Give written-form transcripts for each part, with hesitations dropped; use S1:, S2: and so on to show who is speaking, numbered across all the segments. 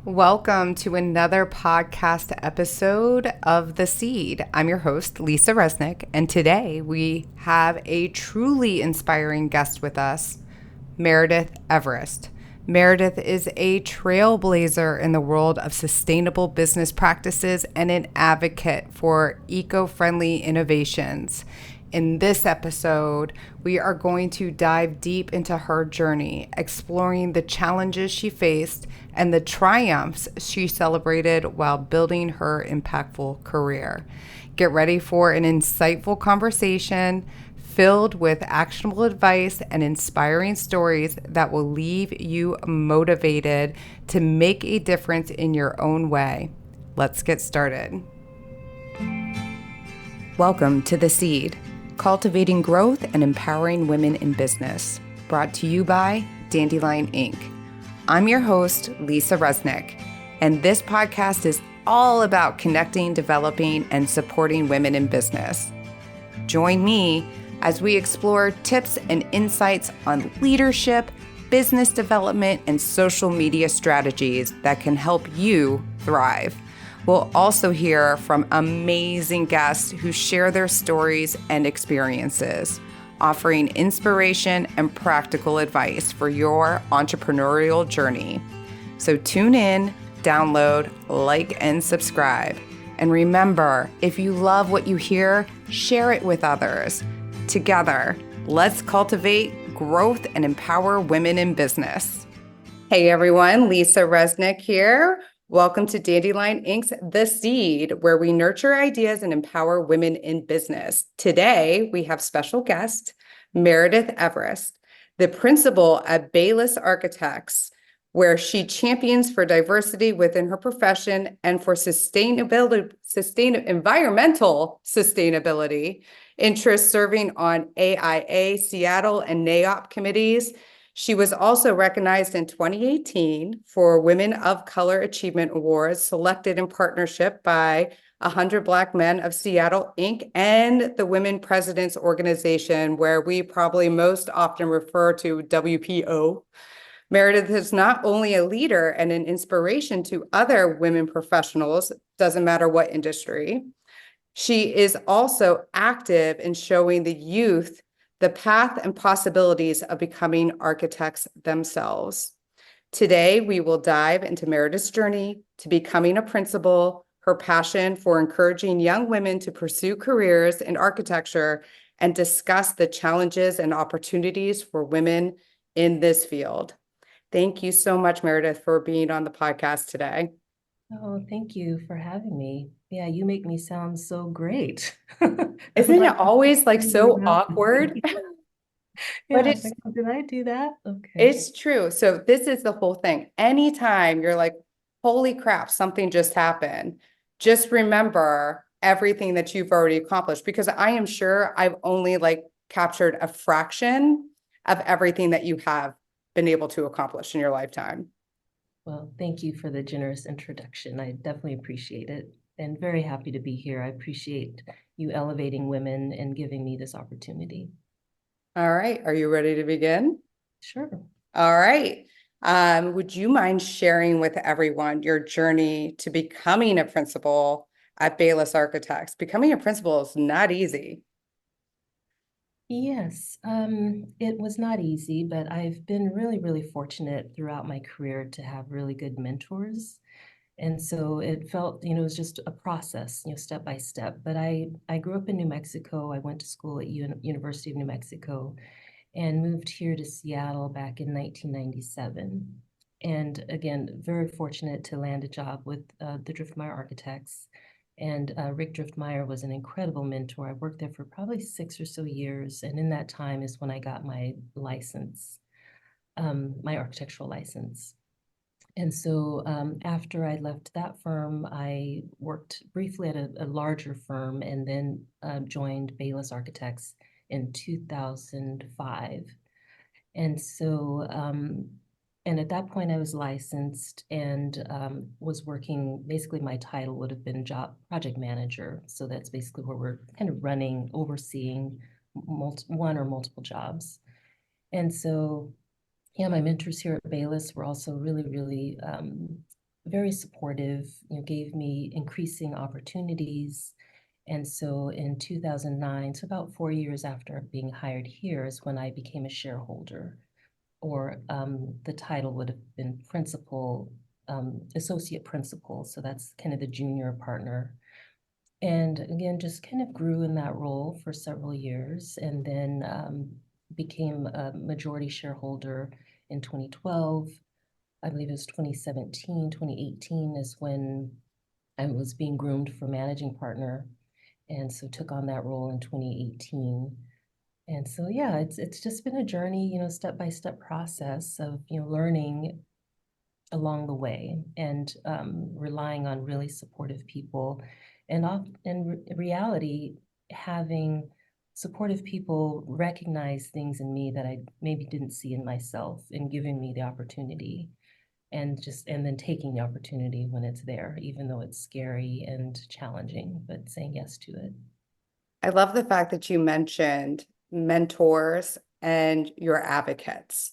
S1: Welcome to another podcast episode of The Seed. I'm your host, Lisa Resnick, and today we have a truly inspiring guest with us, Meredith Everist. Meredith is a trailblazer in the world of sustainable business practices and an advocate for eco-friendly innovations. In this episode, we are going to dive deep into her journey, exploring the challenges she faced and the triumphs she celebrated while building her impactful career. Get ready for an insightful conversation filled with actionable advice and inspiring stories that will leave you motivated to make a difference in your own way. Let's get started. Welcome to The Seed, cultivating growth and empowering women in business, brought to you by Dandelion-Inc. I'm your host, Lisa Resnick, and this podcast is all about connecting, developing, and supporting women in business. Join me as we explore tips and insights on leadership, business development, and social media strategies that can help you thrive. We'll also hear from amazing guests who share their stories and experiences, offering inspiration and practical advice for your entrepreneurial journey. So tune in, download, like, and subscribe. And remember, if you love what you hear, share it with others. Together, let's cultivate growth and empower women in business. Hey everyone, Lisa Resnick here. Welcome to Dandelion-Inc's The Seed, where we nurture ideas and empower women in business. Today, we have special guest, Meredith Everist, the principal at Bayless Architects, where she champions for diversity within her profession and for environmental sustainability, interests serving on AIA, Seattle, and NAOP committees. She was also recognized in 2018 for Women of Color Achievement Awards, selected in partnership by 100 Black Men of Seattle, Inc., and the Women Presidents Organization, where we probably most often refer to WPO. Meredith is not only a leader and an inspiration to other women professionals, doesn't matter what industry. She is also active in showing the youth the path and possibilities of becoming architects themselves. Today, we will dive into Meredith's journey to becoming a principal, her passion for encouraging young women to pursue careers in architecture, and discuss the challenges and opportunities for women in this field. Thank you so much, Meredith, for being on the podcast today.
S2: Oh, thank you for having me. Yeah, you make me sound so great.
S1: Isn't it always like so awkward? But
S2: Yeah, it's like, did I do that? Okay.
S1: it's true. So this is the whole thing. Anytime you're like, holy crap, something just happened, just remember everything that you've already accomplished, because I am sure I've only like captured a fraction of everything that you have been able to accomplish in your lifetime.
S2: Well, thank you for the generous introduction. I definitely appreciate it and very happy to be here. I appreciate you elevating women and giving me this opportunity.
S1: All right. Are you ready to begin?
S2: Sure.
S1: All right. Would you mind sharing with everyone your journey to becoming a principal at Bayless Architects? Becoming a principal is not easy.
S2: Yes, it was not easy, but I've been really, really fortunate throughout my career to have really good mentors. And so it felt, it was just a process, step by step. But I grew up in New Mexico. I went to school at University of New Mexico and moved here to Seattle back in 1997. And again, very fortunate to land a job with the Driftmeyer Architects. And Rick Driftmeyer was an incredible mentor. I worked there for probably 6 or so years. And in that time is when I got my license, my architectural license. And so after I left that firm, I worked briefly at a larger firm and then joined Bayless Architects in 2005. And so, and at that point I was licensed and was working, basically my title would have been project manager. So that's basically where we're kind of running, overseeing one or multiple jobs. And so yeah, my mentors here at Bayless were also really, really very supportive, gave me increasing opportunities. And so in 2009, so about 4 years after being hired here, is when I became a shareholder, or the title would have been principal, associate principal. So that's kind of the junior partner. And again, just kind of grew in that role for several years, and then became a majority shareholder in 2012. I believe it was 2017, 2018 is when I was being groomed for managing partner. And so took on that role in 2018. And so, yeah, it's just been a journey, step by step process of, learning along the way, and relying on really supportive people, and in reality, having supportive people recognize things in me that I maybe didn't see in myself, and giving me the opportunity, and then taking the opportunity when it's there, even though it's scary and challenging, but saying yes to it.
S1: I love the fact that you mentioned mentors and your advocates,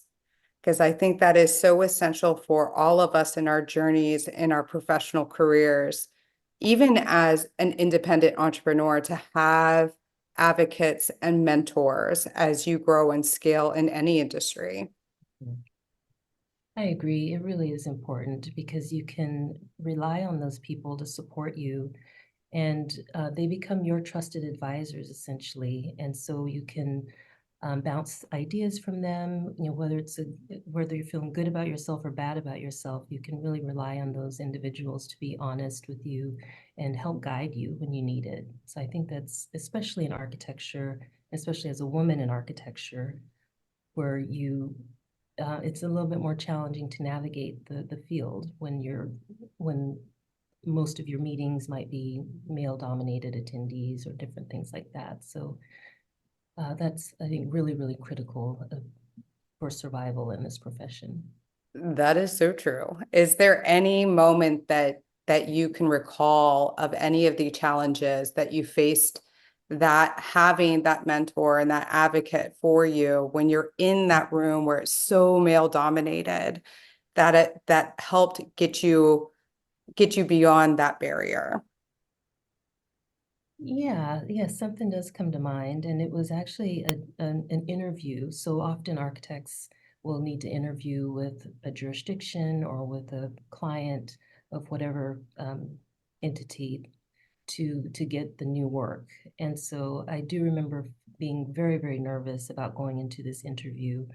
S1: because I think that is so essential for all of us in our journeys in our professional careers, even as an independent entrepreneur, to have advocates and mentors as you grow and scale in any industry.
S2: I agree. It really is important because you can rely on those people to support you, and they become your trusted advisors essentially. And so you can bounce ideas from them, whether you're feeling good about yourself or bad about yourself, you can really rely on those individuals to be honest with you and help guide you when you need it. So I think that's especially in architecture, especially as a woman in architecture, where it's a little bit more challenging to navigate the field when most of your meetings might be male dominated attendees or different things like that. So that's, I think, really, really critical for survival in this profession.
S1: That is so true. Is there any moment that you can recall of any of the challenges that you faced, that having that mentor and that advocate for you when you're in that room where it's so male dominated, that helped get you beyond that barrier?
S2: Yeah, something does come to mind, and it was actually an interview. So often architects will need to interview with a jurisdiction or with a client of whatever entity to get the new work. And so I do remember being very, very nervous about going into this interview.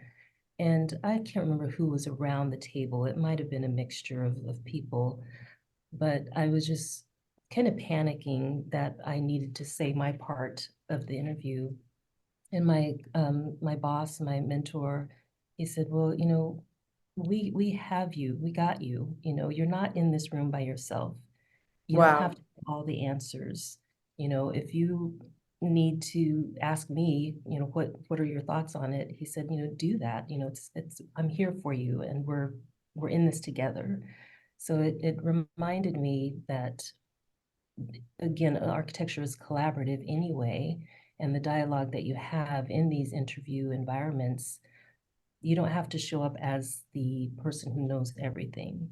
S2: And I can't remember who was around the table. It might have been a mixture of people, but I was just kind of panicking that I needed to say my part of the interview. And my boss, my mentor, he said, "Well, we have you, we got you. You're not in this room by yourself. You don't have
S1: Wow.
S2: to have all the answers. If you need to ask me, what are your thoughts on it?" He said, "Do that. It's I'm here for you, and we're in this together." So it reminded me that, again, architecture is collaborative anyway, and the dialogue that you have in these interview environments, you don't have to show up as the person who knows everything.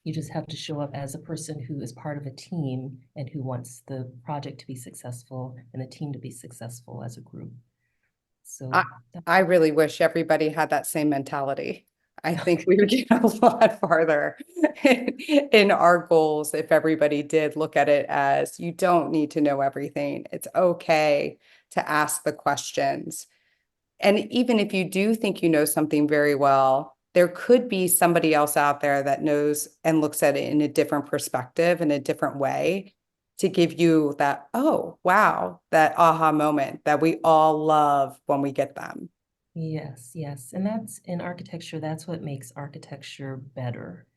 S2: You just have to show up as a person who is part of a team and who wants the project to be successful and the team to be successful as a group.
S1: I,
S2: So
S1: I really wish everybody had that same mentality. I think we would get a lot farther in our goals if everybody did look at it as, you don't need to know everything. It's okay to ask the questions. And even if you do think you know something very well, there could be somebody else out there that knows and looks at it in a different perspective, in a different way, to give you that, oh, wow, that aha moment that we all love when we get them.
S2: yes. And that's in architecture, that's what makes architecture better,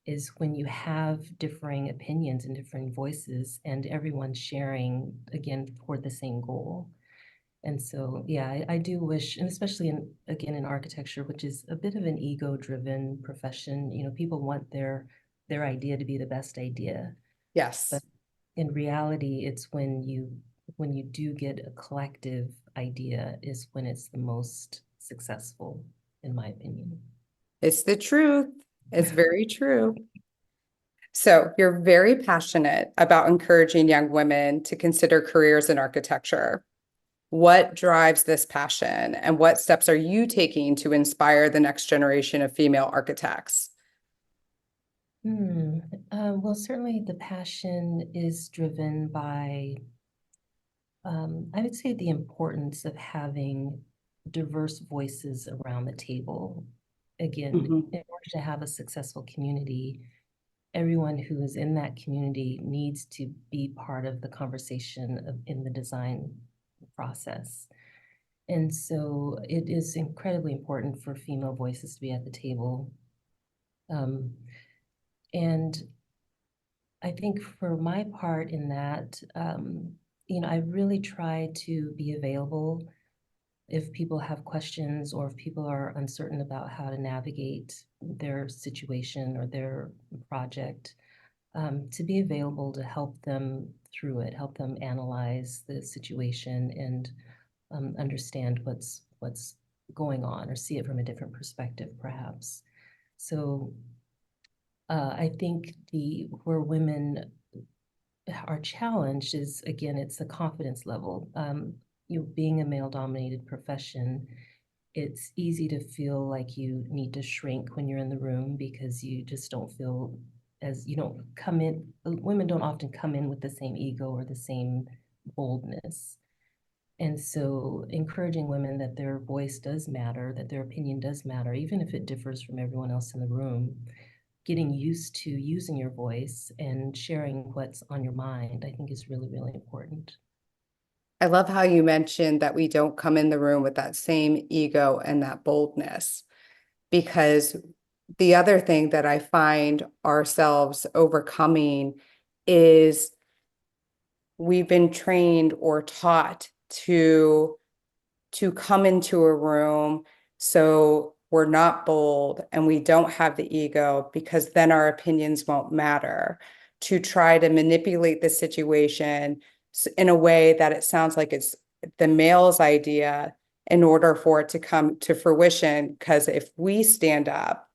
S2: is when you have differing opinions and differing voices and everyone sharing again toward the same goal. And so, yeah, I do wish, and especially again in architecture, which is a bit of an ego-driven profession, people want their idea to be the best idea.
S1: Yes.
S2: But in reality, it's when you do get a collective idea is when it's the most successful, in my opinion.
S1: It's the truth. It's very true. So you're very passionate about encouraging young women to consider careers in architecture. What drives this passion, and what steps are you taking to inspire the next generation of female architects?
S2: Hmm. Well, certainly the passion is driven by, I would say, the importance of having diverse voices around the table. Again,
S1: Mhm.
S2: in order to have a successful community, everyone who is in that community needs to be part of the conversation in the design process. And so it is incredibly important for female voices to be at the table. Um, and I think for my part in that, I really try to be available if people have questions or if people are uncertain about how to navigate their situation or their project, to be available to help them through it, help them analyze the situation and understand what's going on or see it from a different perspective, perhaps. So I think the where women are challenged is, again, it's the confidence level. Being a male-dominated profession, it's easy to feel like you need to shrink when you're in the room because you just don't feel as you don't come in. Women don't often come in with the same ego or the same boldness. And so encouraging women that their voice does matter, that their opinion does matter, even if it differs from everyone else in the room, getting used to using your voice and sharing what's on your mind, I think is really, really important.
S1: I love how you mentioned that we don't come in the room with that same ego and that boldness, because the other thing that I find ourselves overcoming is we've been trained or taught to come into a room so we're not bold and we don't have the ego, because then our opinions won't matter, to try to manipulate the situation in a way that it sounds like it's the male's idea in order for it to come to fruition. Because if we stand up,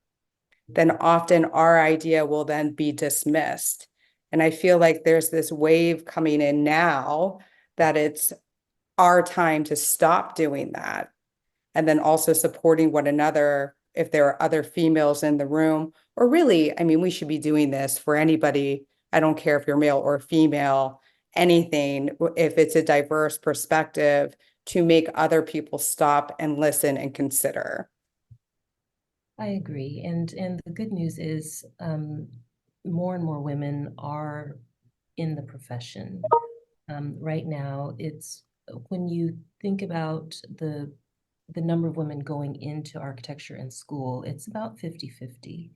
S1: then often our idea will then be dismissed. And I feel like there's this wave coming in now that it's our time to stop doing that, and then also supporting one another if there are other females in the room. Or really, I mean, we should be doing this for anybody. I don't care if you're male or female, anything, if it's a diverse perspective, to make other people stop and listen and consider.
S2: I agree. And the good news is more and more women are in the profession. Right now, it's when you think about the number of women going into architecture in school, it's about 50-50.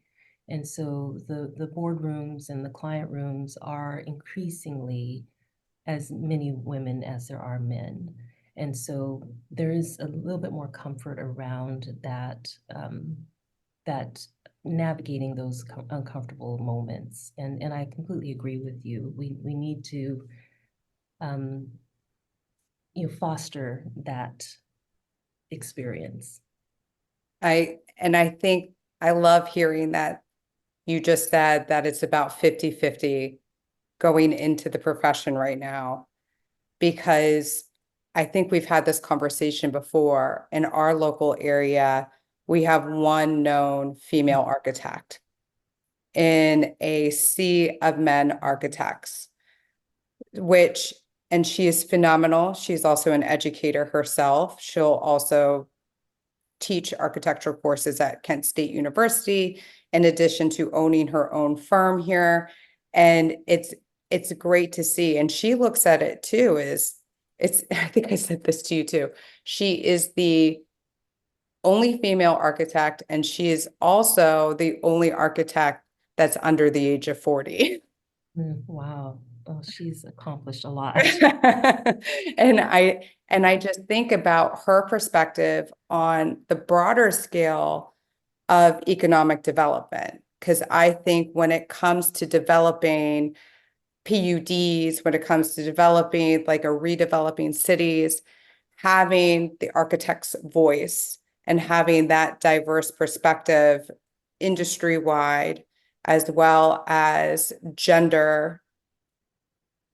S2: And so the boardrooms and the client rooms are increasingly as many women as there are men. And so there is a little bit more comfort around that navigating those uncomfortable moments. And I completely agree with you. We need to um, foster that experience.
S1: I think I love hearing that you just said that it's about 50-50 going into the profession right now, because I think we've had this conversation before. In our local area, we have one known female architect in a sea of men architects, which, and she is phenomenal. She's also an educator herself. She'll also teach architecture courses at Kent State University, in addition to owning her own firm here. And it's great to see. And she looks at it too, is it's, I think I said this to you too. She is the only female architect, and she is also the only architect that's under the age of 40.
S2: Wow. Oh, she's accomplished a lot.
S1: And I just think about her perspective on the broader scale of economic development. Because I think when it comes to developing PUDs, when it comes to developing like a redeveloping cities, having the architect's voice and having that diverse perspective industry wide as well as gender,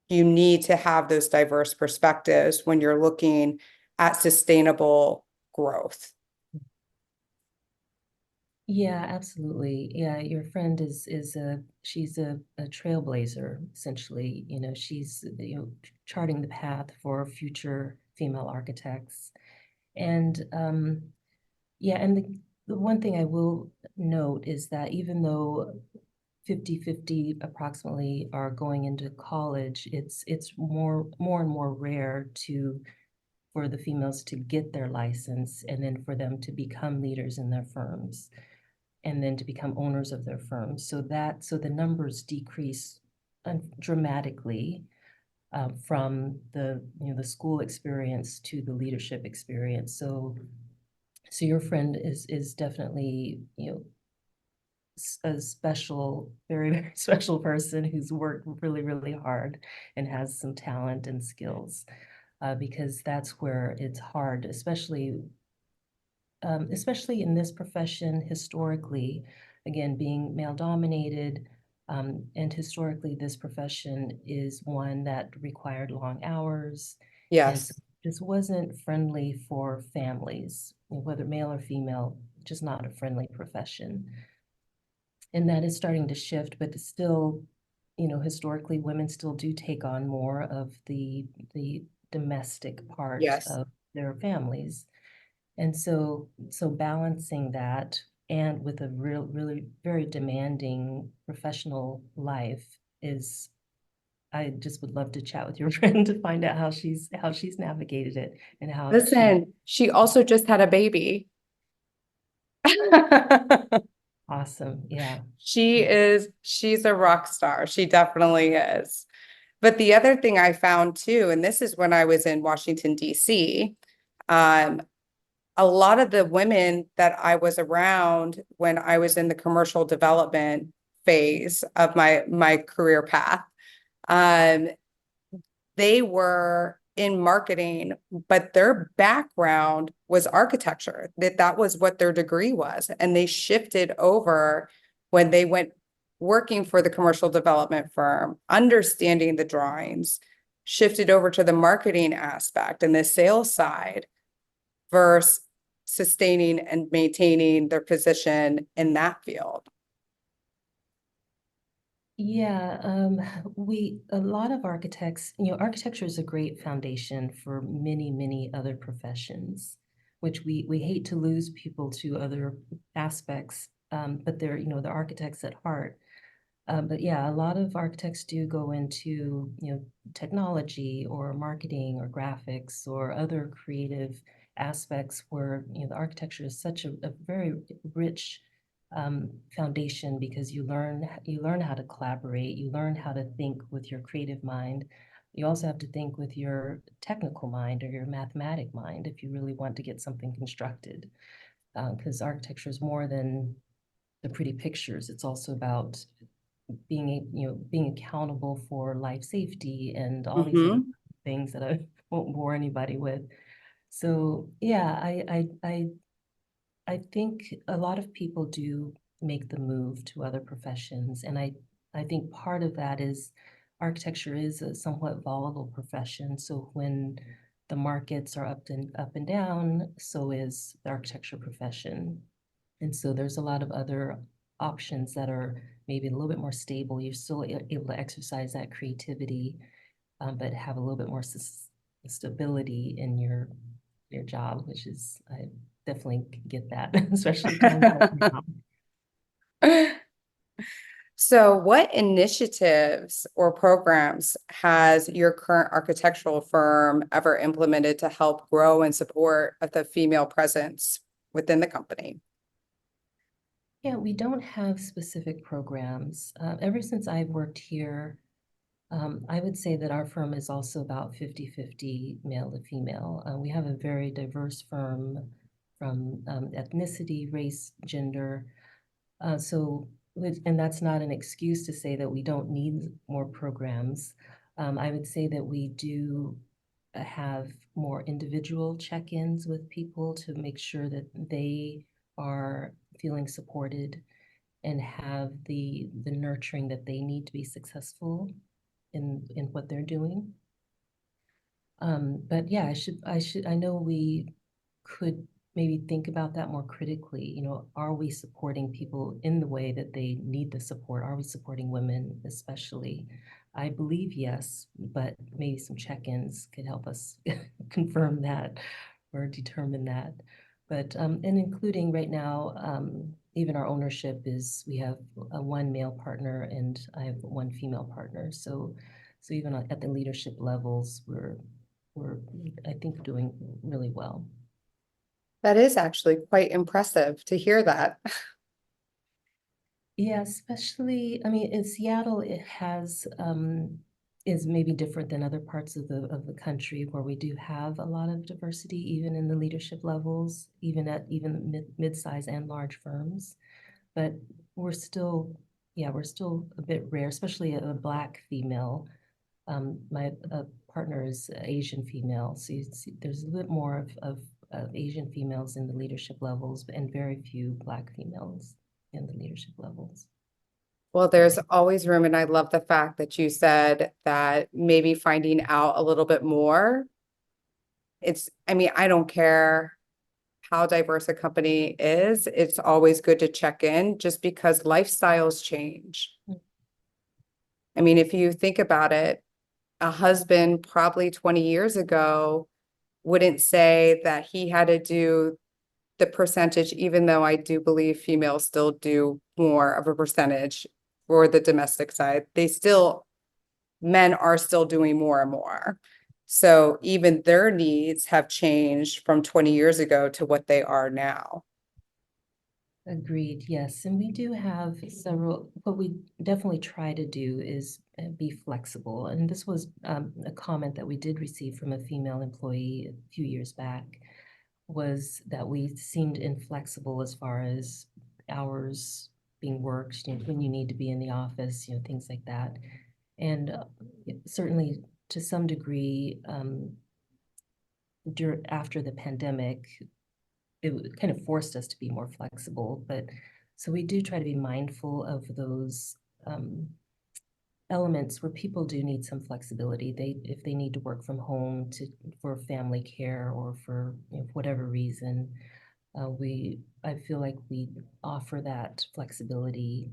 S1: you need to have those diverse perspectives when you're looking at sustainable growth.
S2: Yeah, absolutely. Yeah, your friend is a she's a trailblazer, essentially. She's charting the path for future female architects. And yeah, and the one thing I will note is that even though 50-50 approximately are going into college, it's more and more rare to for the females to get their license and then for them to become leaders in their firms and then to become owners of their firms. So the numbers decrease dramatically from the school experience to the leadership experience. So your friend is definitely a special, very, very special person who's worked really, really hard and has some talent and skills, because that's where it's hard, especially in this profession historically, again, being male dominated. And historically, this profession is one that required long hours. And so
S1: Yes.
S2: this wasn't friendly for families, whether male or female, just not a friendly profession. And that is starting to shift, but it's still, historically, women still do take on more of the domestic part
S1: Yes.
S2: of their families. And so balancing that and with a really very demanding professional life is, I just would love to chat with your friend to find out how she's navigated it and how she
S1: Listen, she also just had a baby.
S2: awesome. Yeah.
S1: She's a rock star. She definitely is. But the other thing I found too, and this is when I was in Washington, D.C., um, a lot of the women that I was around when I was in the commercial development phase of my career path, um, they were in marketing, but their background was architecture, that was what their degree was. And they shifted over when they went working for the commercial development firm, understanding the drawings, shifted over to the marketing aspect and the sales side versus sustaining and maintaining their position in that field.
S2: Yeah, a lot of architects, architecture is a great foundation for many, many other professions, which we hate to lose people to other aspects, but they're architects at heart. But yeah, a lot of architects do go into, technology or marketing or graphics or other creative aspects where, the architecture is such a very rich foundation because you learn how to collaborate, you learn how to think with your creative mind. You also have to think with your technical mind or your mathematic mind if you really want to get something constructed. Because architecture is more than the pretty pictures. It's also about being accountable for life safety and all these other
S1: Mm-hmm.
S2: things that I won't bore anybody with. So yeah, I think a lot of people do make the move to other professions, and I think part of that is architecture is a somewhat volatile profession. So when the markets are up and down, so is the architecture profession. And so there's a lot of other options that are maybe a little bit more stable. You're still able to exercise that creativity, but have a little bit more stability in your job, which is, I definitely get that, especially times like now.
S1: So, what initiatives or programs has your current architectural firm ever implemented to help grow and support the female presence within the company?
S2: Yeah, we don't have specific programs. Ever since I've worked here, I would say that our firm is also about 50-50 male to female. We have a very diverse firm from ethnicity, race, gender. And that's not an excuse to say that we don't need more programs. I would say that we do have more individual check-ins with people to make sure that they are feeling supported and have the nurturing that they need to be successful in what they're doing. But yeah, I know we could maybe think about that more critically. Are we supporting people in the way that they need the support? Are we supporting women especially? I believe yes, but maybe some check-ins could help us confirm that or determine that. But and including right now, even our ownership is we have one male partner and I have one female partner. So even at the leadership levels, we're I think doing really well.
S1: That is actually quite impressive to hear that.
S2: Yeah, especially, I mean, in Seattle, it has is maybe different than other parts of the country where we do have a lot of diversity, even in the leadership levels, even at mid-size and large firms. But we're still, yeah, we're still a bit rare, especially a Black female. My partner is Asian female, so you see, there's a bit more of Asian females in the leadership levels, and very few Black females in the leadership levels.
S1: Well, there's always room, and I love the fact that you said that maybe finding out a little bit more. I mean, I don't care how diverse a company is, it's always good to check in just because lifestyles change. I mean, if you think about it, a husband probably 20 years ago wouldn't say that he had to do the percentage, even though I do believe females still do more of a percentage for the domestic side. Men are still doing more and more. So even their needs have changed from 20 years ago to what they are now.
S2: Agreed, yes. And we do have several, what we definitely try to do is be flexible. And this was a comment that we did receive from a female employee a few years back, was that we seemed inflexible as far as hours being worked, when you need to be in the office, things like that. And certainly to some degree, after the pandemic, it kind of forced us to be more flexible. But so we do try to be mindful of those elements where people do need some flexibility. If they need to work from home for family care or for whatever reason, I feel like we offer that flexibility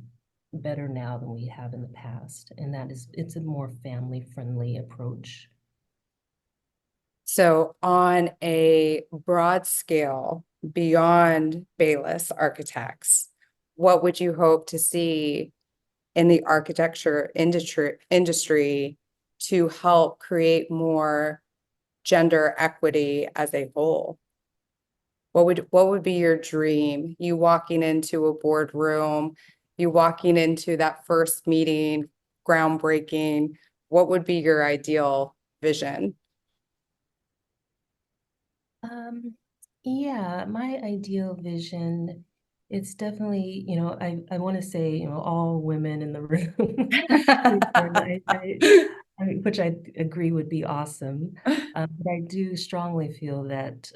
S2: better now than we have in the past, and it's a more family friendly approach.
S1: So on a broad scale, beyond Bayless Architects, what would you hope to see in the architecture industry to help create more gender equity as a whole? What would be your dream? You walking into a boardroom, you walking into that first meeting, groundbreaking, what would be your ideal vision?
S2: Yeah, my ideal vision, it's definitely, I want to say, all women in the room, and which I agree would be awesome. But I do strongly feel that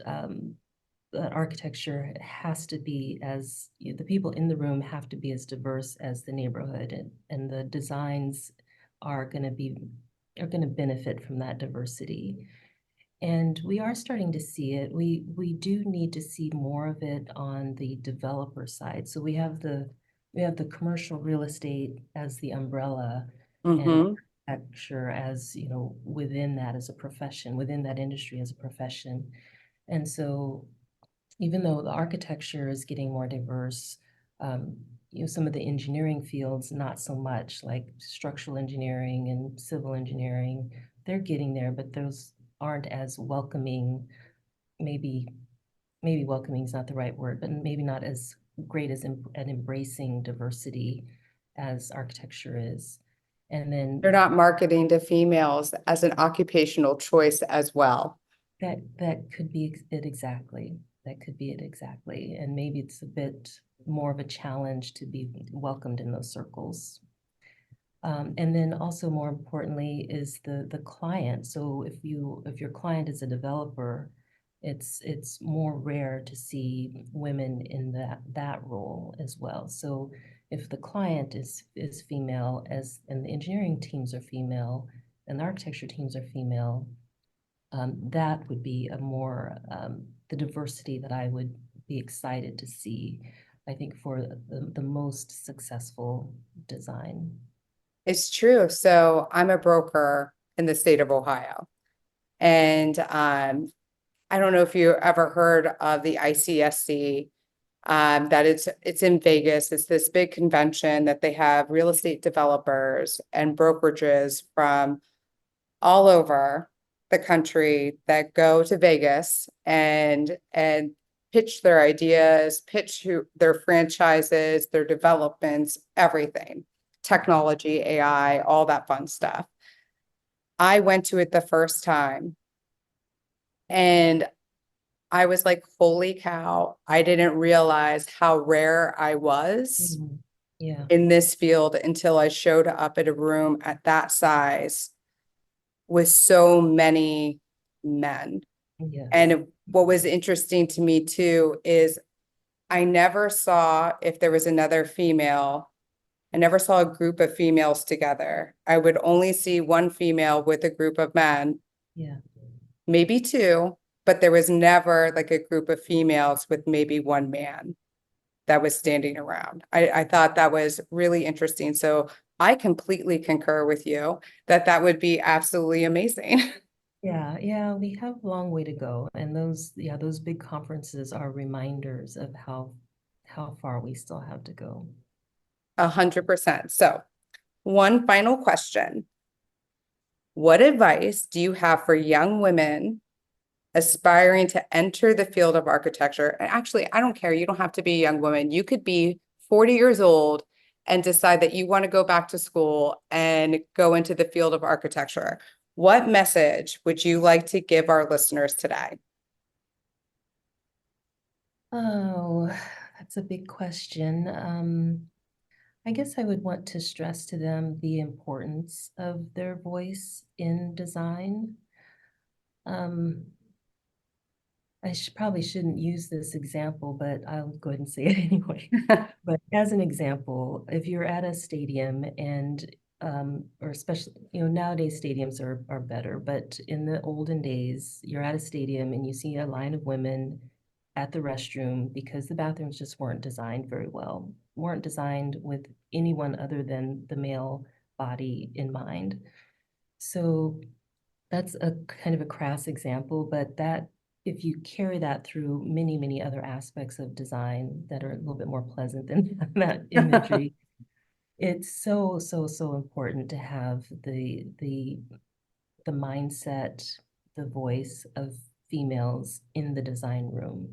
S2: that architecture has to be the people in the room have to be as diverse as the neighborhood, and the designs are going to benefit from that diversity. And we are starting to see it. We do need to see more of it on the developer side. So we have the commercial real estate as the umbrella, and
S1: Mm-hmm.
S2: architecture as, within that as a profession, within that industry as a profession. And so even though the architecture is getting more diverse, some of the engineering fields, not so much, like structural engineering and civil engineering, they're getting there, but those aren't as welcoming. Maybe welcoming is not the right word, but maybe not as great as at embracing diversity as architecture is. And
S1: They're
S2: then
S1: not marketing to females as an occupational choice as well.
S2: that could be it exactly. That could be it exactly. And maybe it's a bit more of a challenge to be welcomed in those circles. And then also more importantly is the client. So if your client is a developer, it's more rare to see women in that role as well. So if the client is female, and the engineering teams are female, and the architecture teams are female, that would be a more the diversity that I would be excited to see, I think, for the most successful design.
S1: It's true. So I'm a broker in the state of Ohio. And I don't know if you ever heard of the ICSC, that it's in Vegas. It's this big convention that they have real estate developers and brokerages from all over the country that go to Vegas and pitch their ideas, pitch their franchises, their developments, everything, technology, AI, all that fun stuff. I went to it the first time and I was like, holy cow, I didn't realize how rare I was
S2: Yeah,
S1: in this field until I showed up at a room at that size with so many men.
S2: yes,
S1: And what was interesting to me too is I never saw, if there was another female, I never saw a group of females together. I would only see one female with a group of men,
S2: yeah.
S1: maybe two, but there was never like a group of females with maybe one man that was standing around. I thought that was really interesting. So I completely concur with you that that would be absolutely amazing.
S2: Yeah, we have a long way to go. And those big conferences are reminders of how far we still have to go.
S1: 100%. So one final question. What advice do you have for young women aspiring to enter the field of architecture? And actually, I don't care. You don't have to be a young woman. You could be 40 years old and decide that you want to go back to school and go into the field of architecture. What message would you like to give our listeners today?
S2: Oh, that's a big question. I guess I would want to stress to them the importance of their voice in design. Um, probably shouldn't use this example, but I'll go ahead and say it anyway. But as an example, if you're at a stadium and or especially, nowadays stadiums are better, but in the olden days, you're at a stadium and you see a line of women at the restroom because the bathrooms just weren't designed very well, weren't designed with anyone other than the male body in mind. So that's a kind of a crass example, but that if you carry that through many, many other aspects of design that are a little bit more pleasant than that imagery, it's so, so, so important to have the mindset, the voice of females in the design room.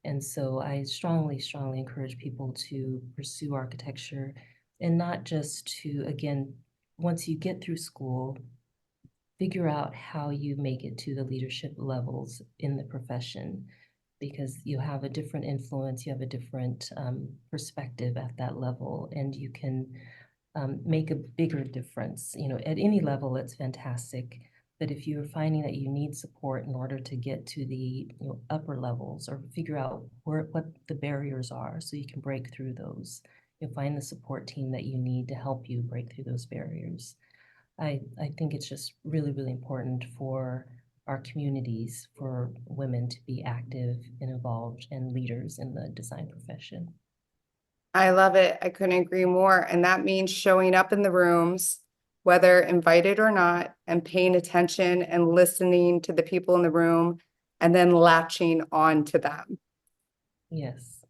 S2: And so I strongly, strongly encourage people to pursue architecture, and not just to, again, once you get through school, figure out how you make it to the leadership levels in the profession, because you have a different influence, you have a different perspective at that level, and you can make a bigger difference. At any level, it's fantastic. But if you're finding that you need support in order to get to the upper levels, or figure out what the barriers are so you can break through those, you'll find the support team that you need to help you break through those barriers. I think it's just really, really important for our communities, for women to be active and involved and leaders in the design profession.
S1: I love it. I couldn't agree more. And that means showing up in the rooms, whether invited or not, and paying attention and listening to the people in the room and then latching on to them.
S2: Yes,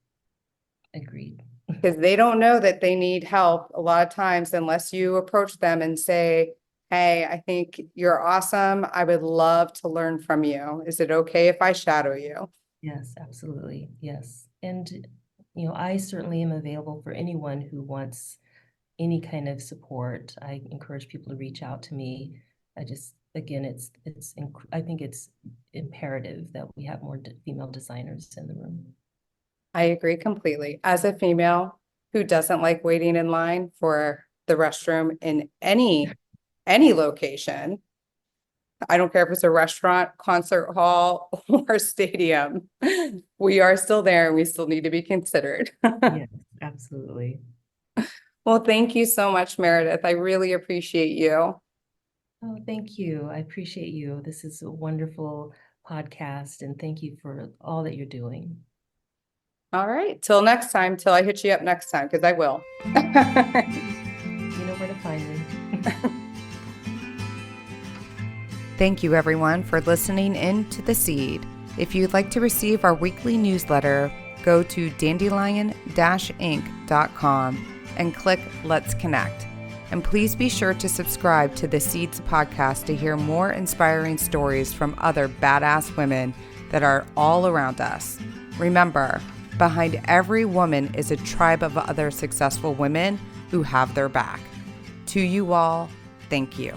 S2: agreed.
S1: Because they don't know that they need help a lot of times unless you approach them and say, hey, I think you're awesome. I would love to learn from you. Is it okay if I shadow you?
S2: Yes, absolutely. Yes. And, I certainly am available for anyone who wants any kind of support. I encourage people to reach out to me. Again, I think it's imperative that we have more female designers in the room.
S1: I agree completely. As a female who doesn't like waiting in line for the restroom in any location, I don't care if it's a restaurant, concert hall, or stadium, we are still there and we still need to be considered.
S2: Yes, absolutely.
S1: Well, thank you so much, Meredith. I really appreciate you.
S2: Oh, thank you. I appreciate you. This is a wonderful podcast, and thank you for all that you're doing.
S1: All right. Till next time, till I hit you up next time, because I will.
S2: You know where to find me.
S1: Thank you, everyone, for listening in to The Seed. If you'd like to receive our weekly newsletter, go to Dandelion-Inc.com and click Let's Connect. And please be sure to subscribe to The Seeds podcast to hear more inspiring stories from other badass women that are all around us. Remember, behind every woman is a tribe of other successful women who have their back. To you all, thank you.